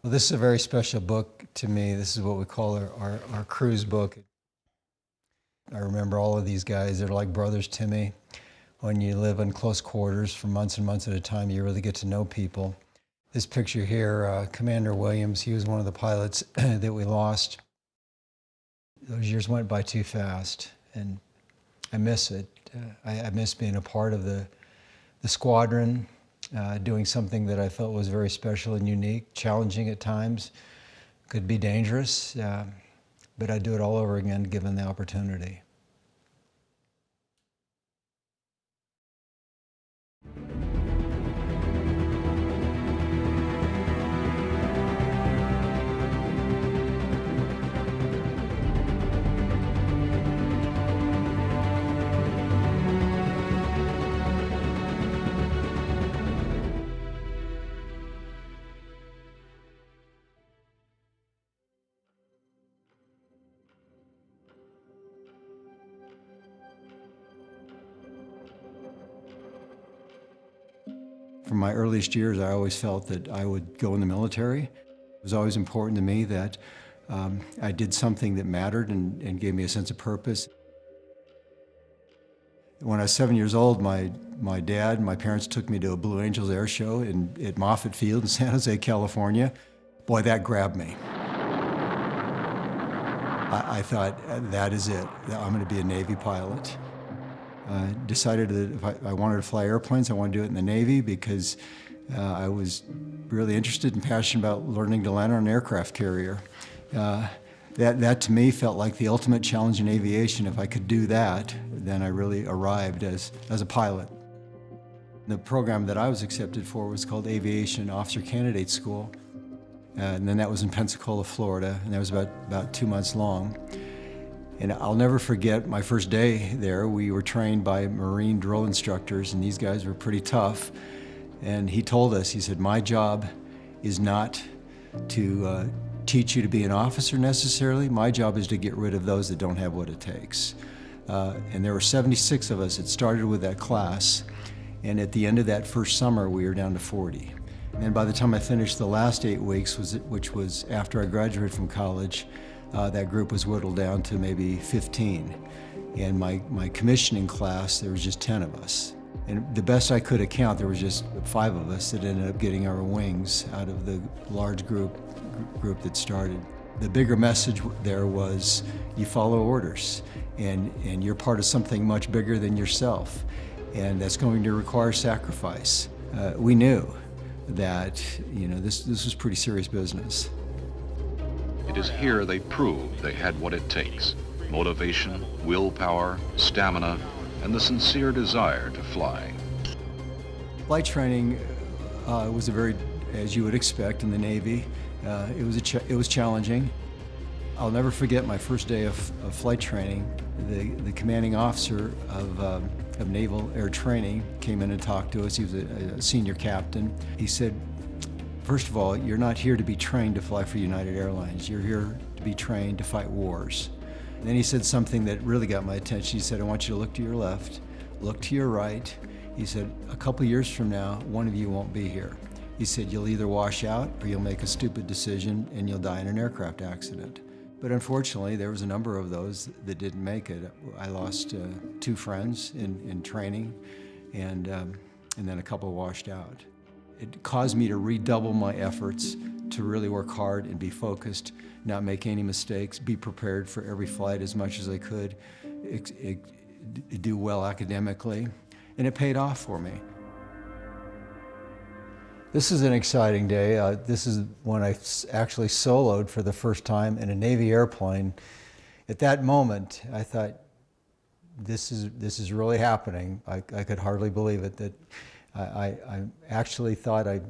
Well, this is a very special book to me. This is what we call our cruise book. I remember all of these guys. They're like brothers to me. When you live in close quarters for months and months at a time, you really get to know people. This picture here, Commander Williams, he was one of the pilots that we lost. Those years went by too fast, and I miss it. I miss being a part of the squadron, doing something that I felt was very special and unique, challenging at times, could be dangerous, but I'd do it all over again given the opportunity. From my earliest years, I always felt that I would go in the military. It was always important to me that I did something that mattered and gave me a sense of purpose. When I was 7 years old, my dad and my parents took me to a Blue Angels air show at Moffett Field in San Jose, California. Boy, that grabbed me. I thought, that is it. I'm going to be a Navy pilot. Decided that if I wanted to fly airplanes, I wanted to do it in the Navy because I was really interested and passionate about learning to land on an aircraft carrier. That to me felt like the ultimate challenge in aviation. If I could do that, then I really arrived as a pilot. The program that I was accepted for was called Aviation Officer Candidate School. And then that was in Pensacola, Florida, and that was about 2 months long. And I'll never forget my first day there. We were trained by Marine drill instructors, and these guys were pretty tough. And he told us, he said, my job is not to teach you to be an officer necessarily. My job is to get rid of those that don't have what it takes. And there were 76 of us that started with that class. And at the end of that first summer, we were down to 40. And by the time I finished the last 8 weeks, which was after I graduated from college, that group was whittled down to maybe 15. And my commissioning class, there was just 10 of us. And the best I could account, there was just 5 of us that ended up getting our wings out of the large group that started. The bigger message there was you follow orders, and you're part of something much bigger than yourself, and that's going to require sacrifice. We knew that this was pretty serious business. It is here they proved they had what it takes: motivation, willpower, stamina, and the sincere desire to fly. Flight training was as you would expect in the Navy, it was challenging. I'll never forget my first day of flight training. The commanding officer of Naval Air Training came in and talked to us. He was a senior captain. He said, first of all, you're not here to be trained to fly for United Airlines. You're here to be trained to fight wars. And then he said something that really got my attention. He said, I want you to look to your left, look to your right. He said, a couple years from now, one of you won't be here. He said, you'll either wash out or you'll make a stupid decision and you'll die in an aircraft accident. But unfortunately, there was a number of those that didn't make it. I lost 2 friends in training, and then a couple washed out. It caused me to redouble my efforts to really work hard and be focused, not make any mistakes, be prepared for every flight as much as I could, do well academically, and it paid off for me. This is an exciting day. This is when I actually soloed for the first time in a Navy airplane. At that moment, I thought, this is really happening. I could hardly believe it, that I actually thought I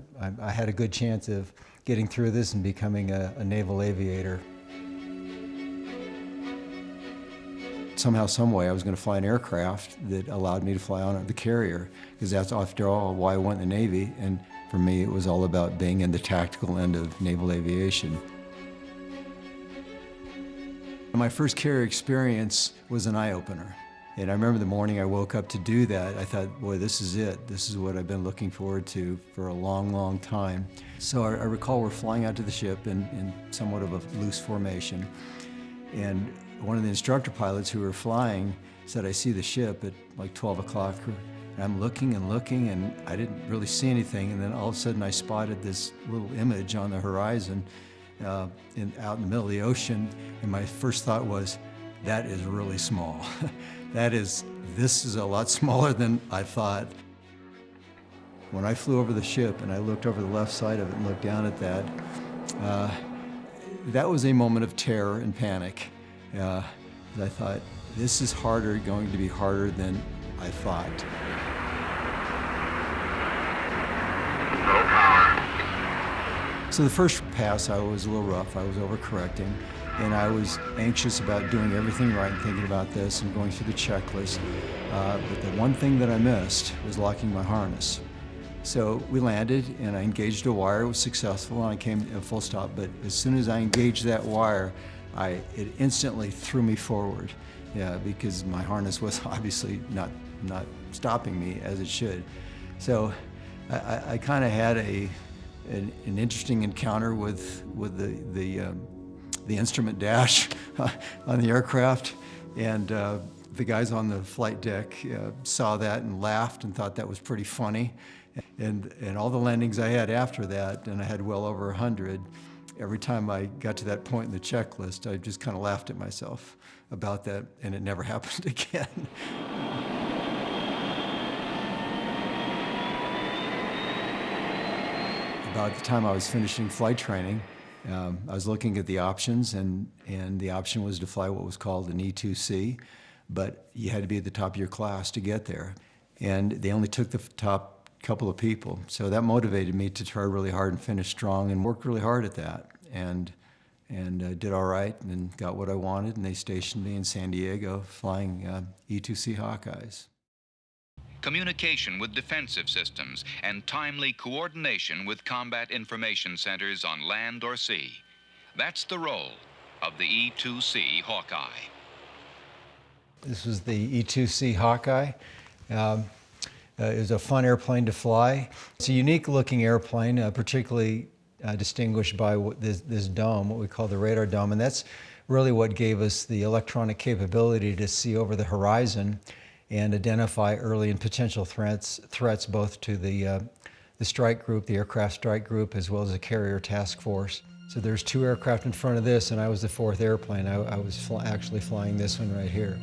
had a good chance of getting through this and becoming a naval aviator. Somehow, some way, I was going to fly an aircraft that allowed me to fly on the carrier, because that's, after all, why I went in the Navy. And for me, it was all about being in the tactical end of naval aviation. My first carrier experience was an eye-opener. And I remember the morning I woke up to do that, I thought, boy, this is it. This is what I've been looking forward to for a long, long time. So I recall we're flying out to the ship in somewhat of a loose formation. And one of the instructor pilots who were flying said, I see the ship at like 12 o'clock. And I'm looking and looking, and I didn't really see anything. And then all of a sudden I spotted this little image on the horizon out in the middle of the ocean. And my first thought was, that is really small. This is a lot smaller than I thought. When I flew over the ship and I looked over the left side of it and looked down at that, that was a moment of terror and panic. I thought, this is going to be harder than I thought. So the first pass, I was a little rough. I was overcorrecting, and I was anxious about doing everything right and thinking about this and going through the checklist. But the one thing that I missed was locking my harness. So we landed, and I engaged a wire. It was successful, and I came to a full stop. But as soon as I engaged that wire, it instantly threw me forward. Yeah, because my harness was obviously not stopping me as it should. So I kind of had an interesting encounter with the instrument dash on the aircraft, and the guys on the flight deck saw that and laughed and thought that was pretty funny. And all the landings I had after that, and I had well over 100, every time I got to that point in the checklist, I just kind of laughed at myself about that, and it never happened again. About the time I was finishing flight training, I was looking at the options, and the option was to fly what was called an E2C, but you had to be at the top of your class to get there. And they only took the top couple of people. So that motivated me to try really hard and finish strong, and worked really hard at that. And did all right, and got what I wanted, and they stationed me in San Diego flying E2C Hawkeyes. Communication with defensive systems and timely coordination with combat information centers on land or sea. That's the role of the E2C Hawkeye. This was the E2C Hawkeye. It was a fun airplane to fly. It's a unique looking airplane, particularly distinguished by this dome, what we call the radar dome, and that's really what gave us the electronic capability to see over the horizon and identify early and potential threats both to the strike group, the aircraft strike group, as well as the carrier task force. So there's 2 aircraft in front of this, and I was the 4th airplane. I was actually flying this one right here.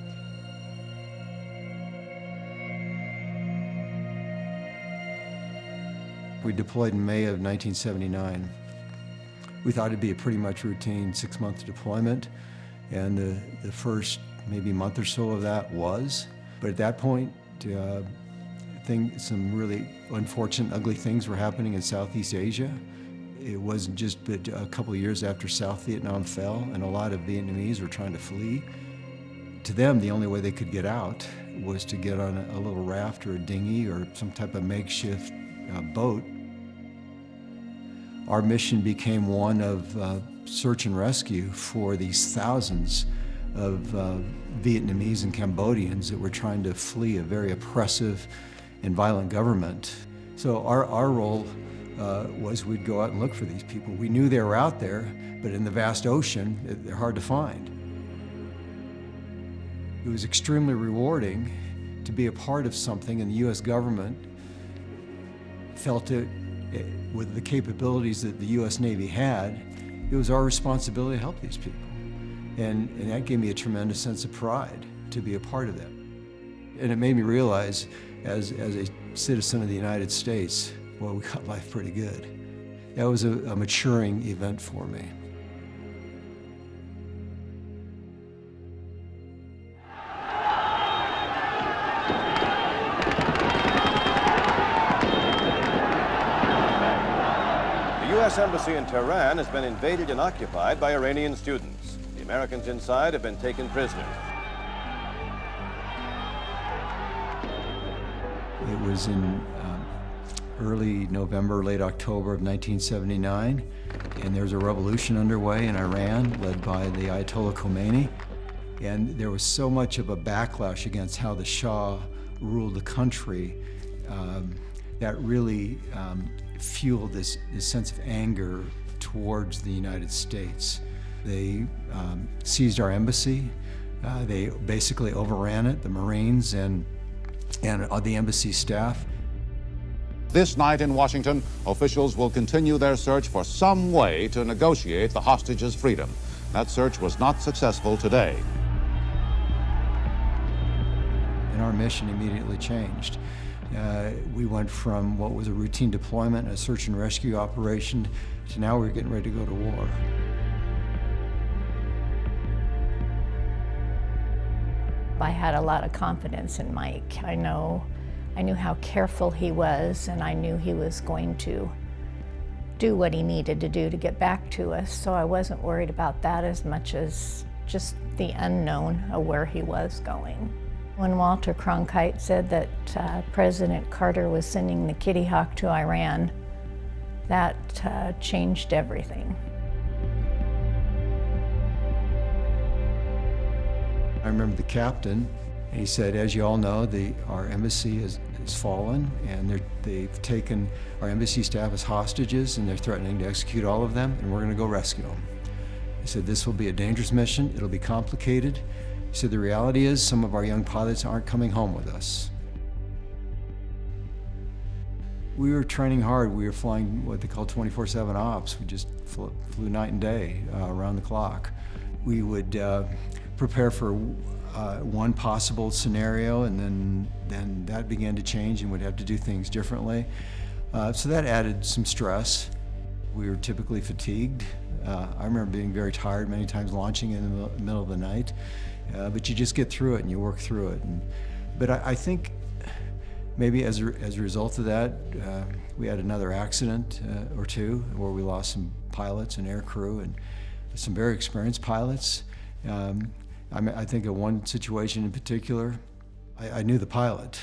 We deployed in May of 1979. We thought it'd be a pretty much routine 6-month deployment, and the first maybe month or so of that was. But at that point, some really unfortunate, ugly things were happening in Southeast Asia. It wasn't just but a couple of years after South Vietnam fell, and a lot of Vietnamese were trying to flee. To them, the only way they could get out was to get on a little raft or a dinghy or some type of makeshift boat. Our mission became one of search and rescue for these thousands of Vietnamese and Cambodians that were trying to flee a very oppressive and violent government. So our role was we'd go out and look for these people. We knew they were out there, but in the vast ocean, they're hard to find. It was extremely rewarding to be a part of something, and the U.S. government felt with the capabilities that the U.S. Navy had, it was our responsibility to help these people. And that gave me a tremendous sense of pride to be a part of that. And it made me realize, as a citizen of the United States, well, we got life pretty good. That was a maturing event for me. The U.S. Embassy in Tehran has been invaded and occupied by Iranian students. The Americans inside have been taken prisoner. It was in early November, late October of 1979, and there was a revolution underway in Iran led by the Ayatollah Khomeini. And there was so much of a backlash against how the Shah ruled the country that really fueled this sense of anger towards the United States. They seized our embassy. They basically overran it, the Marines and the embassy staff. This night in Washington, officials will continue their search for some way to negotiate the hostages' freedom. That search was not successful today. And our mission immediately changed. We went from what was a routine deployment, a search and rescue operation, to now we're getting ready to go to war. I had a lot of confidence in Mike. I knew how careful he was, and I knew he was going to do what he needed to do to get back to us, so I wasn't worried about that as much as just the unknown of where he was going. When Walter Cronkite said that President Carter was sending the Kitty Hawk to Iran, that changed everything. I remember the captain, and he said, as you all know, our embassy has fallen, and they've taken our embassy staff as hostages, and they're threatening to execute all of them, and we're going to go rescue them. He said, this will be a dangerous mission. It'll be complicated. He said, the reality is some of our young pilots aren't coming home with us. We were training hard. We were flying what they call 24/7 ops. We just flew night and day around the clock. We would prepare for one possible scenario, and then that began to change, and we'd have to do things differently. So that added some stress. We were typically fatigued. I remember being very tired many times launching in the middle of the night, but you just get through it and you work through it. But I think maybe as a result of that, we had another accident or two where we lost some pilots and air crew and some very experienced pilots. I think of one situation in particular. I knew the pilot.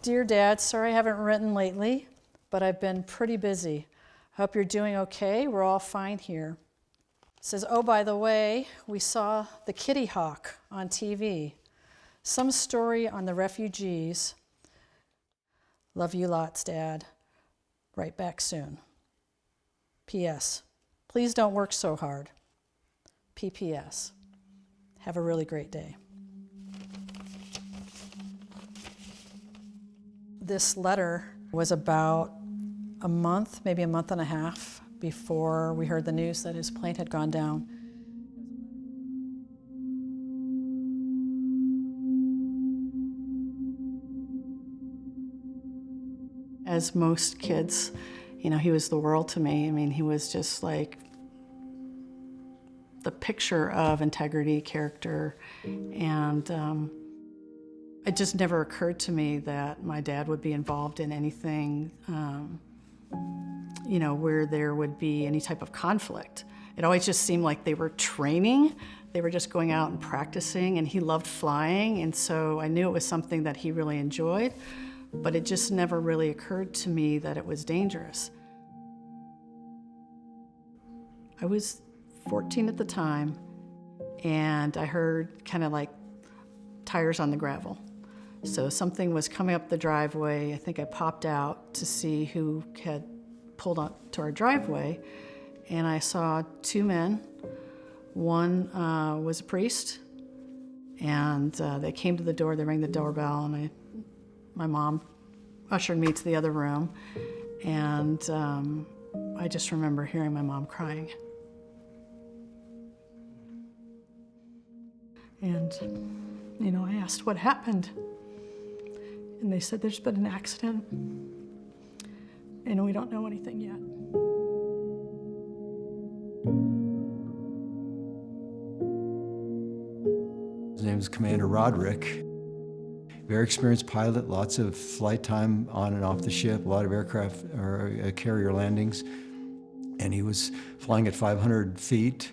Dear Dad, sorry I haven't written lately, but I've been pretty busy. Hope you're doing okay. We're all fine here. It says, oh, by the way, we saw the Kitty Hawk on TV. Some story on the refugees. Love you lots, Dad. Right back soon. P.S. Please don't work so hard. P.P.S. Have a really great day. This letter was about a month, maybe a month and a half before we heard the news that his plane had gone down. As most kids, he was the world to me. I mean, he was just like the picture of integrity, character, and it just never occurred to me that my dad would be involved in anything, where there would be any type of conflict. It always just seemed like they were training. They were just going out and practicing, and he loved flying, and so I knew it was something that he really enjoyed, but it just never really occurred to me that it was dangerous. I was 14 at the time, and I heard kind of like tires on the gravel. So something was coming up the driveway. I think I popped out to see who had pulled up to our driveway, and I saw two men. One was a priest, and they came to the door. They rang the doorbell, and my mom ushered me to the other room, and I just remember hearing my mom crying. And, I asked what happened. And they said there's been an accident, and we don't know anything yet. His name is Commander Roderick. Very experienced pilot, lots of flight time on and off the ship, a lot of aircraft or carrier landings. And he was flying at 500 feet,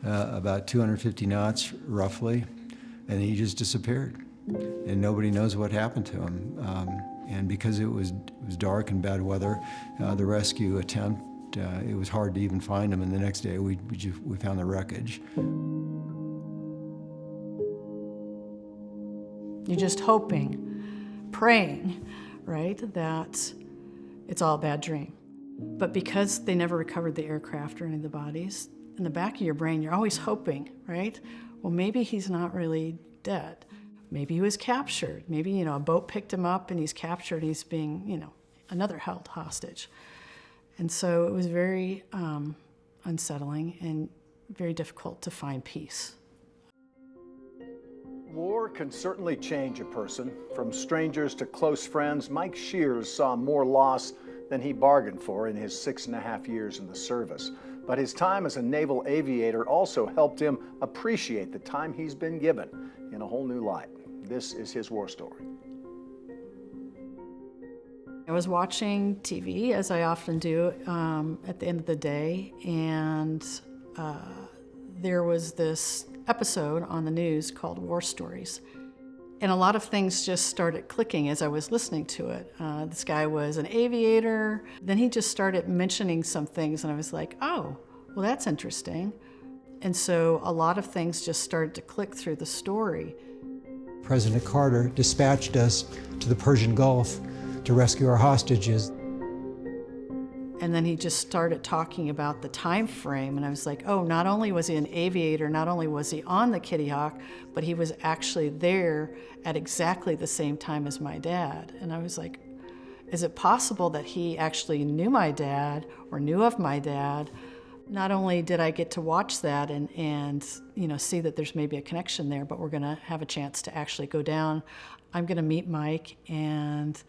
about 250 knots roughly, and he just disappeared. And nobody knows what happened to him. And because it was dark and bad weather, the rescue attempt, it was hard to even find him. And the next day we found the wreckage. You're just hoping, praying, right, that it's all a bad dream. But because they never recovered the aircraft or any of the bodies, in the back of your brain, you're always hoping, right? Well, maybe he's not really dead. Maybe he was captured. Maybe, a boat picked him up and he's captured. He's being, another held hostage. And so it was very unsettling and very difficult to find peace. War can certainly change a person. From strangers to close friends, Mike Shears saw more loss than he bargained for in his 6.5 years in the service. But his time as a naval aviator also helped him appreciate the time he's been given in a whole new light. This is his war story. I was watching TV, as I often do, at the end of the day, and there was this episode on the news called War Stories. And a lot of things just started clicking as I was listening to it. This guy was an aviator. Then he just started mentioning some things, and I was like, oh, well, that's interesting. And so a lot of things just started to click through the story. President Carter dispatched us to the Persian Gulf to rescue our hostages. And then he just started talking about the time frame, and I was like, oh, not only was he an aviator, not only was he on the Kitty Hawk, but he was actually there at exactly the same time as my dad. And I was like, is it possible that he actually knew my dad or knew of my dad? Not only did I get to watch that and see that there's maybe a connection there, but we're gonna have a chance to actually go down. I'm gonna meet Mike, and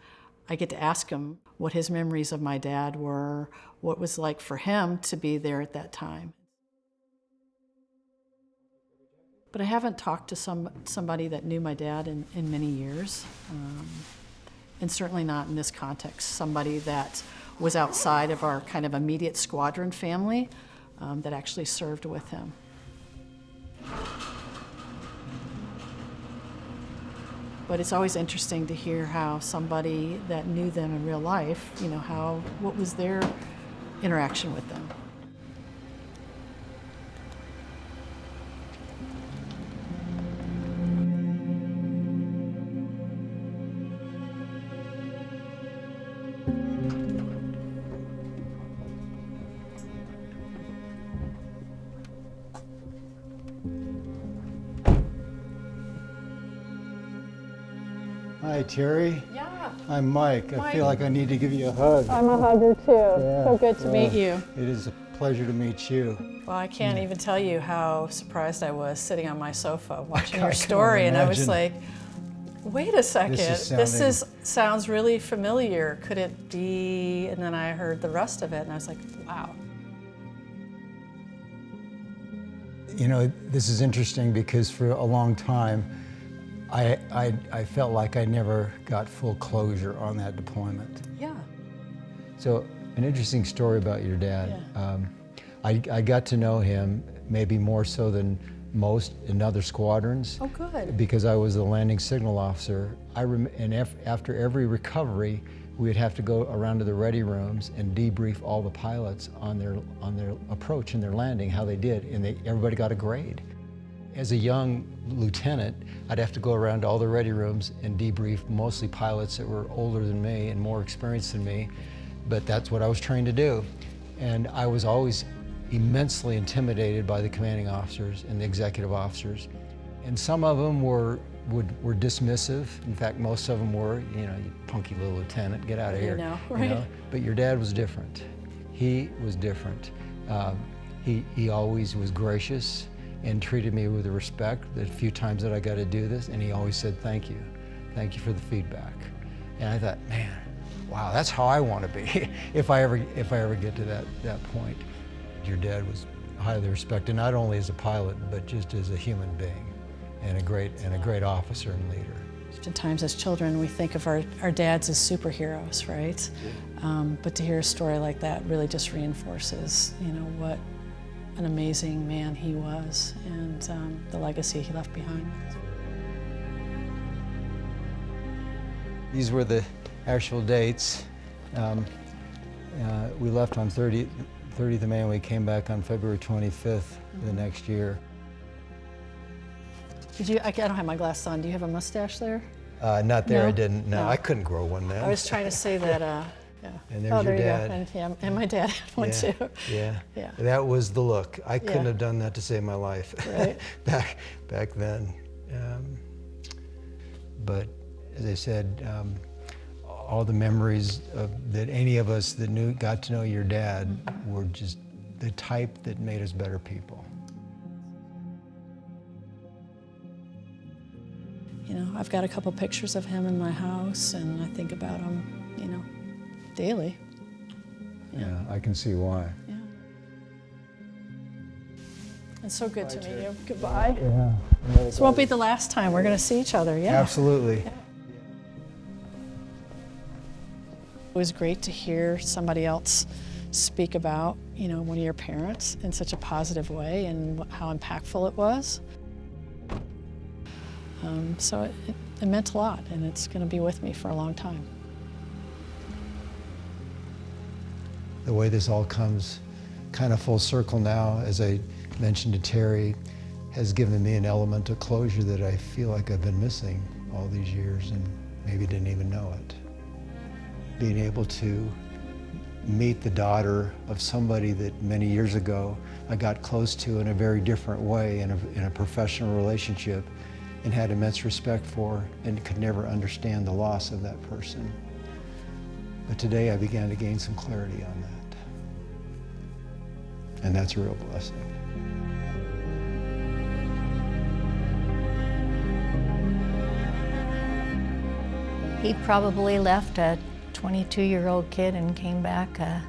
I get to ask him what his memories of my dad were, what it was like for him to be there at that time. But I haven't talked to somebody that knew my dad in many years, and certainly not in this context, somebody that was outside of our kind of immediate squadron family that actually served with him. But it's always interesting to hear how somebody that knew them in real life, what was their interaction with them. Hi, Terry. Yeah. I'm Mike. I feel like I need to give you a hug. I'm a hugger too. Yeah. So good to meet you. It is a pleasure to meet you. Well, I can't even tell you how surprised I was sitting on my sofa watching your I can story, and I was imagine. like, wait a second, This sounds really familiar. Could it be? And then I heard the rest of it, and I was like, wow. This is interesting because for a long time, I felt like I never got full closure on that deployment. Yeah. So an interesting story about your dad. Yeah. I got to know him maybe more so than most in other squadrons. Oh, good. Because I was the landing signal officer. After every recovery, we would have to go around to the ready rooms and debrief all the pilots on their approach and their landing, how they did, and everybody got a grade. As a young lieutenant, I'd have to go around to all the ready rooms and debrief mostly pilots that were older than me and more experienced than me, but that's what I was trained to do. And I was always immensely intimidated by the commanding officers and the executive officers. And some of them were dismissive. In fact, most of them were, you punky little lieutenant, get out of here. Right? But your dad was different. He was different. He always was gracious and treated me with respect the few times that I got to do this, and he always said, thank you for the feedback. And I thought, man, wow, that's how I want to be if I ever get to that point. Your dad was highly respected, not only as a pilot, but just as a human being, and a great officer and leader. Oftentimes as children, we think of our dads as superheroes, right? But to hear a story like that really just reinforces, what an amazing man he was, and the legacy he left behind. These were the actual dates. We left on 30th of May and we came back on February 25th the next year. Did you? I don't have my glasses on. Do you have a mustache there? Not there, No? I didn't. No, No. I couldn't grow one then. I was trying to say that. Yeah. And there's oh, there your you dad. go. And, yeah, and my dad had one too. Yeah. Yeah. That was the look. I couldn't Yeah. have done that to save my life Right. back then. But as I said, all the memories that any of us that got to know your dad were just the type that made us better people. You know, I've got a couple pictures of him in my house, and I think about him, you know, daily. Yeah, I can see why. Yeah. It's so good to meet you. Goodbye. Yeah. This won't be the last time we're going to see each other. Yeah. Absolutely. Yeah. It was great to hear somebody else speak about, you know, one of your parents in such a positive way and how impactful it was. So it meant a lot, and it's going to be with me for a long time. The way this all comes kind of full circle now, as I mentioned to Terry, has given me an element of closure that I feel like I've been missing all these years and maybe didn't even know it. Being able to meet the daughter of somebody that many years ago I got close to in a very different way in a professional relationship and had immense respect for and could never understand the loss of that person. But today I began to gain some clarity on that. And that's a real blessing. He probably left a 22-year-old kid and came back a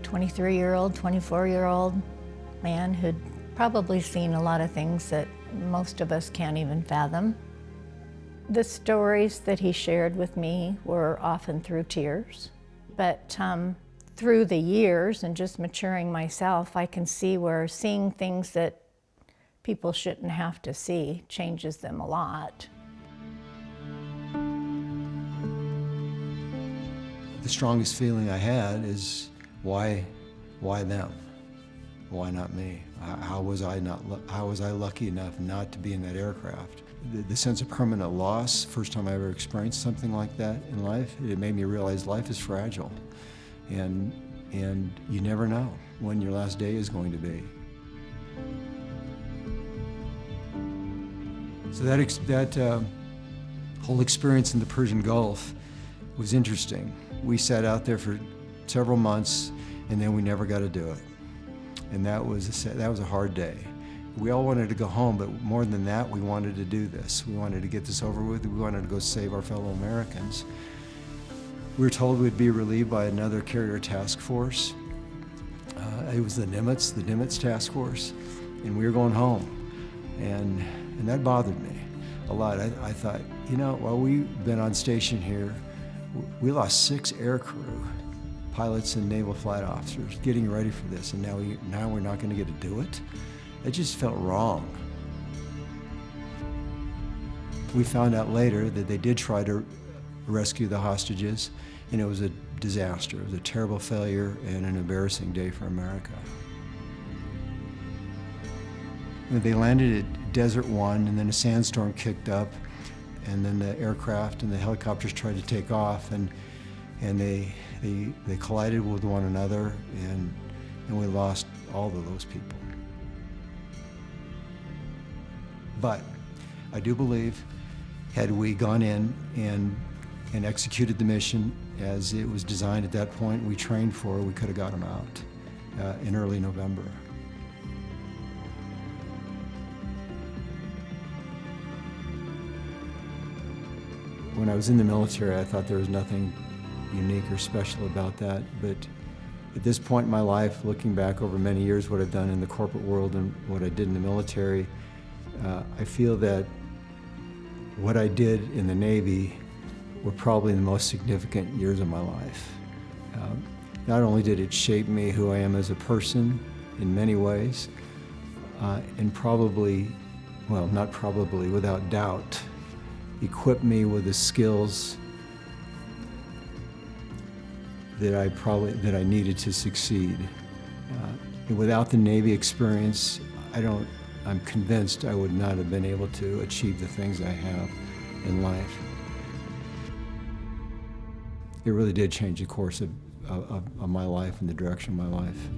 23-year-old, 24-year-old man who'd probably seen a lot of things that most of us can't even fathom. The stories that he shared with me were often through tears, but through the years and just maturing myself, I can see where seeing things that people shouldn't have to see changes them a lot. The strongest feeling I had is why them? Why not me? How was I lucky enough not to be in that aircraft? The sense of permanent loss, first time I ever experienced something like that in life, it made me realize life is fragile. And you never know when your last day is going to be. So that whole experience in the Persian Gulf was interesting. We sat out there for several months, and then we never got to do it. And that was a hard day. We all wanted to go home, but more than that, we wanted to do this. We wanted to get this over with. We wanted to go save our fellow Americans. We were told we'd be relieved by another carrier task force. It was the Nimitz task force, and we were going home. And that bothered me a lot. I thought, you know, while we've been on station here, we lost 6 aircrew, pilots and naval flight officers, getting ready for this, and now we're not going to get to do it? It just felt wrong. We found out later that they did try to rescue the hostages, and it was a disaster. It was a terrible failure and an embarrassing day for America. And they landed at Desert One, and then a sandstorm kicked up, and then the aircraft and the helicopters tried to take off, and they collided with one another, and we lost all of those people. But I do believe, had we gone in and executed the mission as it was designed at that point, we trained for, we could have got them out in early November. When I was in the military, I thought there was nothing unique or special about that, but at this point in my life, looking back over many years, what I've done in the corporate world and what I did in the military, I feel that what I did in the Navy were probably the most significant years of my life. Not only did it shape me, who I am as a person in many ways, and probably, well, not probably, without doubt, equipped me with the skills that I needed to succeed. Without the Navy experience, I'm convinced I would not have been able to achieve the things I have in life. It really did change the course of my life and the direction of my life.